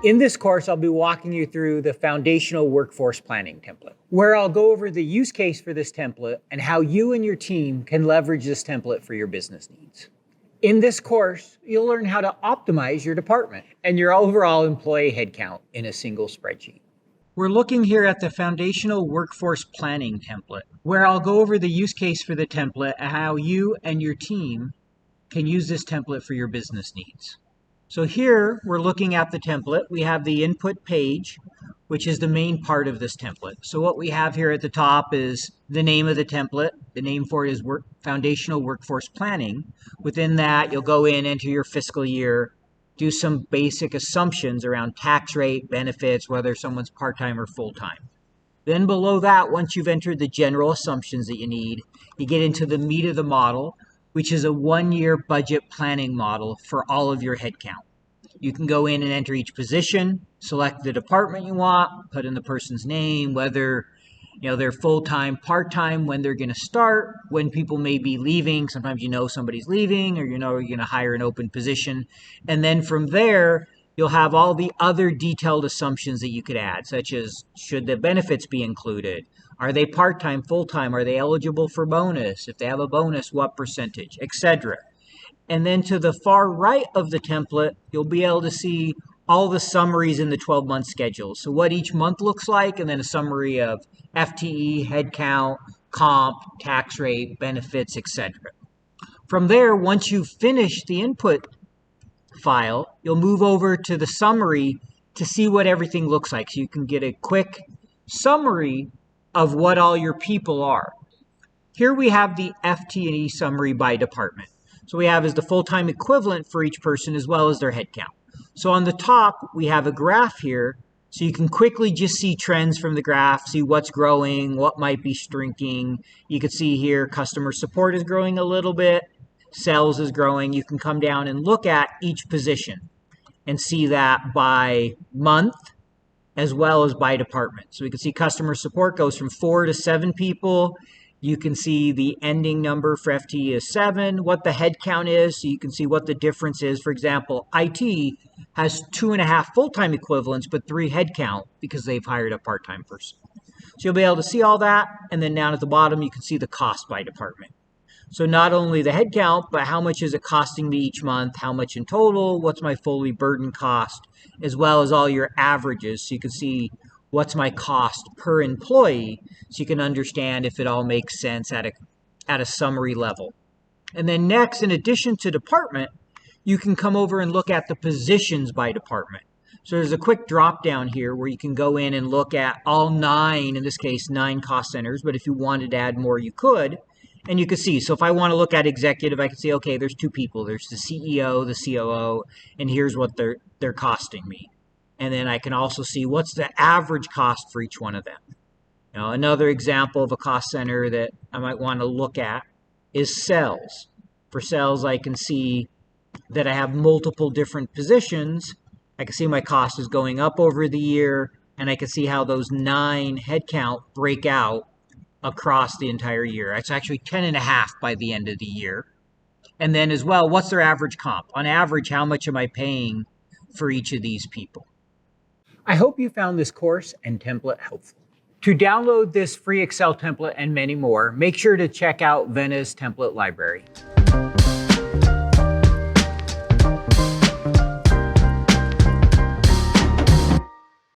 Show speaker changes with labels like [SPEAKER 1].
[SPEAKER 1] In this course, I'll be walking you through the foundational workforce planning template, where I'll go over the use case for this template and how you and your team can leverage this template for your business needs. In this course, you'll learn how to optimize your department and your overall employee headcount in a single spreadsheet. We're looking here at the foundational workforce planning template, where I'll go over the use case for the template and how you and your team can use this template for your business needs. So here we're looking at the template. We have the input page, which is the main part of this template. So what we have here at the top is the name of the template. The name for it is Foundational Workforce Planning. Within that, you'll go in, enter your fiscal year, do some basic assumptions around tax rate, benefits, whether someone's part-time or full-time. Then below that, once you've entered the general assumptions that you need, you get into the meat of the model, which is a one-year budget planning model for all of your headcount. You can go in and enter each position, select the department you want, put in the person's name, whether they're full-time, part-time, when they're going to start, when people may be leaving. Sometimes somebody's leaving, or you're going to hire an open position. And then from there, you'll have all the other detailed assumptions that you could add, such as should the benefits be included? Are they part-time, full-time? Are they eligible for bonus? If they have a bonus, what percentage, etc. And then to the far right of the template, you'll be able to see all the summaries in the 12-month schedule. So what each month looks like, and then a summary of FTE, headcount, comp, tax rate, benefits, etc. From there, once you've finished the input file, you'll move over to the summary to see what everything looks like. So you can get a quick summary of what all your people are. Here we have the FP&A summary by department. So we have is the full-time equivalent for each person as well as their headcount. So on the top, we have a graph here, so you can quickly just see trends from the graph, see what's growing, what might be shrinking. You can see here customer support is growing a little bit, sales is growing. You can come down and look at each position and see that by month as well as by department. So we can see customer support goes from 4 to 7 people. You can see the ending number for FTE is 7, what the head count is, so you can see what the difference is. For example, IT has 2.5 full-time equivalents, but 3 head count because they've hired a part-time person. So you'll be able to see all that, and then down at the bottom, you can see the cost by department. So not only the head count, but how much is it costing me each month, how much in total, what's my fully burdened cost, as well as all your averages, so you can see what's my cost per employee, so you can understand if it all makes sense at a summary level. And then next, in addition to department, you can come over and look at the positions by department. So there's a quick drop down here where you can go in and look at all 9, in this case 9 cost centers, but if you wanted to add more, you could. And you can see, so if I want to look at executive, I can see, okay, there's 2 people. There's the CEO, the COO, and here's what they're costing me. And then I can also see what's the average cost for each one of them. Another example of a cost center that I might want to look at is sales. For sales, I can see that I have multiple different positions. I can see my cost is going up over the year, and I can see how those 9 headcount break out across the entire year. It's actually 10.5 by the end of the year. And then as well, what's their average comp? On average, how much am I paying for each of these people? I hope you found this course and template helpful. To download this free Excel template and many more, make sure to check out Vena's template library.